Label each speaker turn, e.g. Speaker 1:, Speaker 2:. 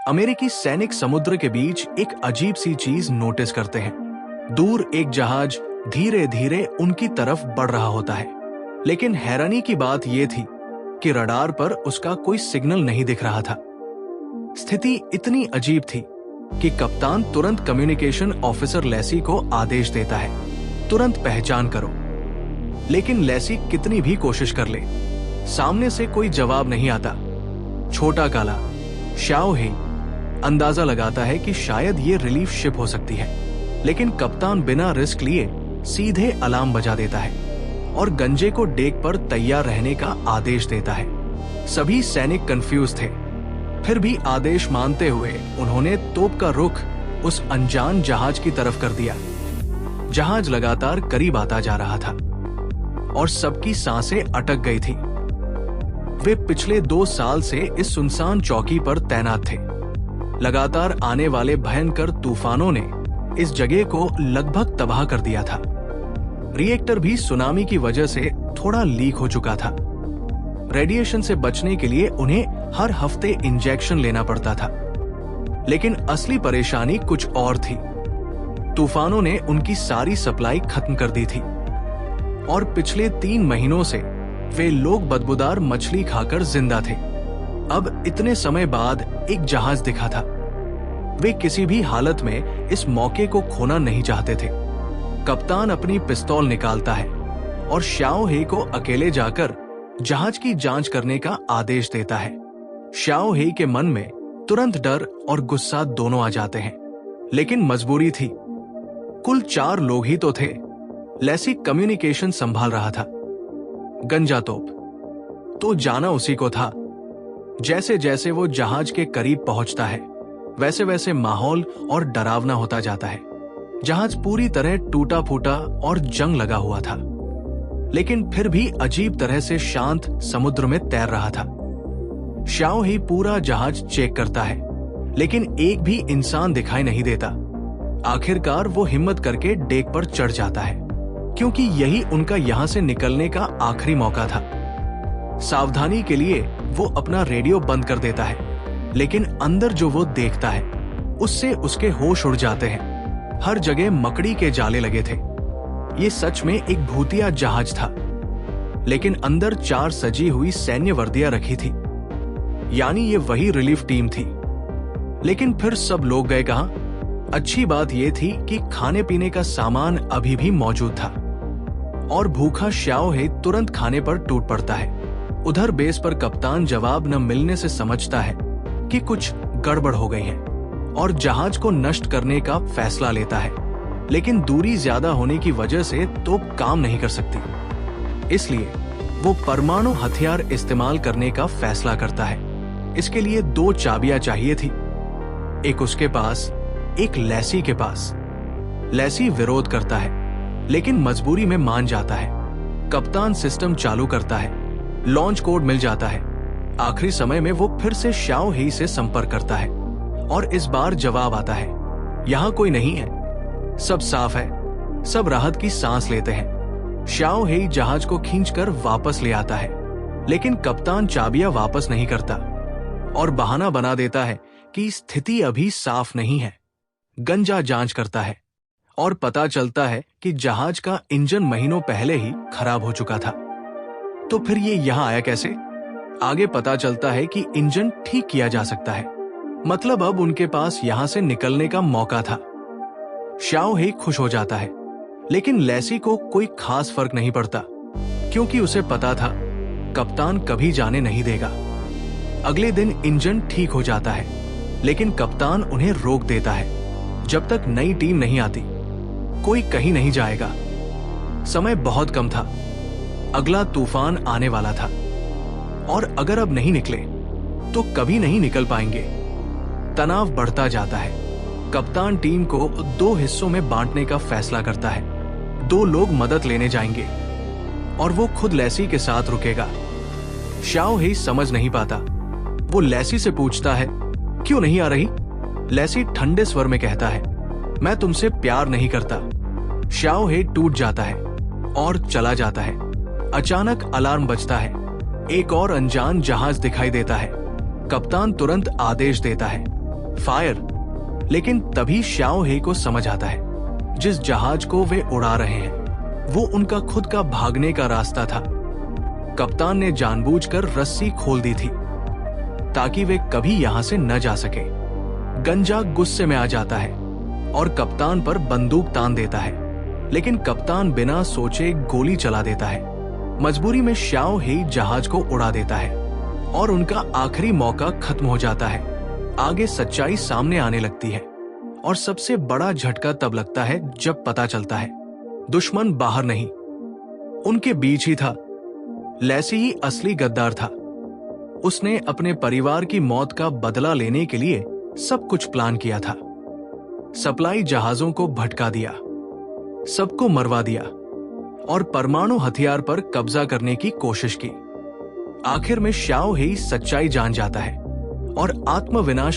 Speaker 1: अमेरिकी सैनिक समुद्र के बीच एक अजीब सी चीज नोटिस करते हैं। दूर एक जहाज धीरे धीरे उनकी तरफ बढ़ रहा होता है, लेकिन हैरानी की बात यह थी कि रडार पर उसका कोई सिग्नल नहीं दिख रहा था। स्थिति इतनी अजीब थी कि कप्तान तुरंत कम्युनिकेशन ऑफिसर लेसी को आदेश देता है, तुरंत पहचान करो। लेकिन लेसी कितनी भी कोशिश कर ले, सामने से कोई जवाब नहीं आता। छोटा काला शाओ हे अंदाजा लगाता है कि शायद ये रिलीफ शिप हो सकती है, लेकिन कप्तान बिना रिस्क लिए सीधे अलार्म बजा देता है और गंजे को डेक पर तैयार रहने का आदेश देता है। सभी सैनिक कंफ्यूज थे, फिर भी आदेश मानते हुए उन्होंने तोप का रुख उस अनजान जहाज की तरफ कर दिया। जहाज लगातार करीब आता जा रहा था और सबकी सांसें अटक गई थी। वे पिछले 2 साल से इस सुनसान चौकी पर तैनात थे। लगातार आने वाले भयंकर तूफानों ने इस जगह को लगभग तबाह कर दिया था। रिएक्टर भी सुनामी की वजह से थोड़ा लीक हो चुका था। रेडिएशन से बचने के लिए उन्हें हर हफ्ते इंजेक्शन लेना पड़ता था। लेकिन असली परेशानी कुछ और थी। तूफानों ने उनकी सारी सप्लाई खत्म कर दी थी और पिछले 3 महीनों से वे लोग बदबूदार मछली खाकर जिंदा थे। अब इतने समय बाद एक जहाज दिखा था। वे किसी भी हालत में इस मौके को खोना नहीं चाहते थे। कप्तान अपनी पिस्तौल निकालता है और शाओ हे को अकेले जाकर जहाज की जांच करने का आदेश देता है। शाओ हे के मन में तुरंत डर और गुस्सा दोनों आ जाते हैं, लेकिन मजबूरी थी। कुल 4 लोग ही तो थे। लेसी कम्युनिकेशन संभाल रहा था। गंजा तोप तो जाना उसी को था। जैसे जैसे वो जहाज के करीब पहुंचता है, वैसे वैसे माहौल और डरावना होता जाता है। जहाज पूरी तरह टूटा फूटा और जंग लगा हुआ था, लेकिन फिर भी अजीब तरह से शांत समुद्र में तैर रहा था। शाओ ही पूरा जहाज चेक करता है, लेकिन एक भी इंसान दिखाई नहीं देता। आखिरकार वो हिम्मत करके डेक पर चढ़ जाता है, क्योंकि यही उनका यहां से निकलने का आखिरी मौका था। सावधानी के लिए वो अपना रेडियो बंद कर देता है, लेकिन अंदर जो वो देखता है उससे उसके होश उड़ जाते हैं। हर जगह मकड़ी के जाले लगे थे। ये सच में एक भूतिया जहाज था, लेकिन अंदर 4 सजी हुई सैन्य वर्दियां रखी थी, यानी ये वही रिलीफ टीम थी। लेकिन फिर सब लोग गए कहां? अच्छी बात यह थी कि खाने पीने का सामान अभी भी मौजूद था और भूखा शाओ हे तुरंत खाने पर टूट पड़ता है। उधर बेस पर कप्तान जवाब न मिलने से समझता है कि कुछ गड़बड़ हो गई है और जहाज को नष्ट करने का फैसला लेता है, लेकिन दूरी ज्यादा होने की वजह से तोप काम नहीं कर सकती। इसलिए वो परमाणु हथियार इस्तेमाल करने का फैसला करता है। इसके लिए 2 चाबियां चाहिए थी, एक उसके पास, एक लेसी के पास। लेसी विरोध करता है, लेकिन मजबूरी में मान जाता है। कप्तान सिस्टम चालू करता है, लॉन्च कोड मिल जाता है। आखिरी समय में वो फिर से शाओ ही से संपर्क करता है और इस बार जवाब आता है, यहाँ कोई नहीं है, सब साफ है। सब राहत की सांस लेते हैं। शाओ ही जहाज को खींचकर वापस ले आता है, लेकिन कप्तान चाबियां वापस नहीं करता और बहाना बना देता है कि स्थिति अभी साफ नहीं है। गंजा जांच करता है और पता चलता है कि जहाज का इंजन महीनों पहले ही खराब हो चुका था। तो फिर ये यहां आया कैसे? आगे पता चलता है कि इंजन ठीक किया जा सकता है, मतलब अब उनके पास यहां से निकलने का मौका था। शाओ ही खुश हो जाता है, लेकिन लेसी को कोई खास फर्क नहीं पड़ता, क्योंकि उसे पता था कप्तान कभी जाने नहीं देगा। अगले दिन इंजन ठीक हो जाता है, लेकिन कप्तान उन्हें रोक देता है। जब तक नई टीम नहीं आती, कोई कहीं नहीं जाएगा। समय बहुत कम था, अगला तूफान आने वाला था और अगर अब नहीं निकले तो कभी नहीं निकल पाएंगे। तनाव बढ़ता जाता है। कप्तान टीम को 2 हिस्सों में बांटने का फैसला करता है। 2 लोग मदद लेने जाएंगे और वो खुद लेसी के साथ रुकेगा। शाओ ही समझ नहीं पाता। वो लेसी से पूछता है, क्यों नहीं आ रही? लेसी ठंडे स्वर में कहता है, मैं तुमसे प्यार नहीं करता। शाओ ही टूट जाता है और चला जाता है। अचानक अलार्म बजता है। एक और अनजान जहाज दिखाई देता है। कप्तान तुरंत आदेश देता है, फायर। लेकिन तभी शाओ हे को समझ आता है जिस जहाज को वे उड़ा रहे हैं वो उनका खुद का भागने का रास्ता था। कप्तान ने जानबूझकर रस्सी खोल दी थी ताकि वे कभी यहां से न जा सके। गंजा गुस्से में आ जाता है और कप्तान पर बंदूक तान देता है, लेकिन कप्तान बिना सोचे गोली चला देता है। मजबूरी में शाओ हे जहाज को उड़ा देता है और उनका आखिरी मौका खत्म हो जाता है। आगे सच्चाई सामने आने लगती है और सबसे बड़ा झटका तब लगता है जब पता चलता है दुश्मन बाहर नहीं, उनके बीच ही था। लैसी ही असली गद्दार था। उसने अपने परिवार की मौत का बदला लेने के लिए सब कुछ प्लान किया था। सप्लाई जहाजों को भटका दिया, सबको मरवा दिया और परमाणु हथियार पर कब्जा करने की कोशिश की। आखिर में शाओ हे सच्चाई जान जाता है और आत्मविनाश